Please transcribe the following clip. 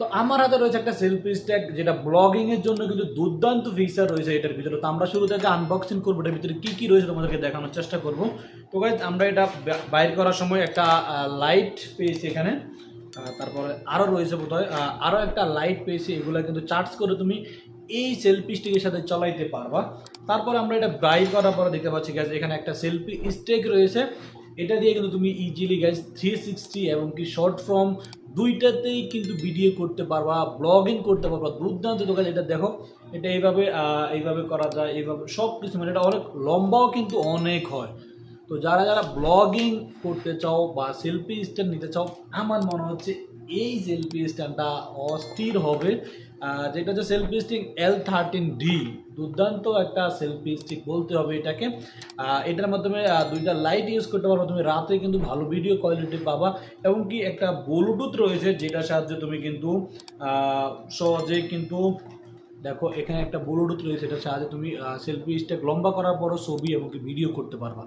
তো আমার হাতে রয়েছে একটা সেলফি স্ট্যাক, যেটা ব্লগিং এর জন্য কিন্তু দুর্দান্ত ফিচার রয়েছে এটার ভিতরে। তো আমরা শুরু থেকে আনবক্সিং করবো, এটার ভিতরে কি কি রয়েছে তোমাদেরকে দেখানোর চেষ্টা করব। তো গাইজ আমরা এটা বাইর করার সময় একটা লাইট পেয়েছি এখানে, তারপরে আরও রয়েছে বোধহয় আরও একটা লাইট পেয়েছি। এগুলো কিন্তু চার্জ করে তুমি এই সেলফি স্টিকের সাথে চালাইতে পারবা। তারপরে আমরা এটা বাইর করার পরে দেখতে পাচ্ছি গাইজ এখানে একটা সেলফি স্টেক রয়েছে। এটা দিয়ে কিন্তু তুমি ইজিলি গাইজ 360 এবং কি শর্ট ফর্ম দুইটাতেই কিন্তু ভিডিও করতে পারবা, ব্লগিং করতে পারবা। দুর্দান্ত তো গাইজ এটা দেখো, এটা এইভাবে এইভাবে করা যায়, এইভাবে সব কিছু, মানে এটা অনেক লম্বাও কিন্তু অনেক হয়। তো যারা যারা ব্লগিং করতে চাও বা সেলফি স্ট্যান্ড নিতে চাও, আমার মনে হচ্ছে এই সেলফি স্ট্যান্ডটা অস্থির হবে। যেটা হচ্ছে সেলফি স্টিক L13D, দুর্দান্ত একটা সেলফি স্টিক বলতে হবে এটাকে। এটার মাধ্যমে দুইটা লাইট ইউজ করতে পারবো, তুমি রাতে কিন্তু ভালো ভিডিও কোয়ালিটি পাবা। এবং কি একটা ব্লুটুথ রয়েছে যেটার সাহায্যে তুমি কিন্তু সহজে কিন্তু দেখো এখানে একটা ব্লুটুথ রয়েছে, এটার সাহায্যে তুমি সেলফি স্টিক লম্বা করার পরও ছবি এবং কি ভিডিও করতে পারবা।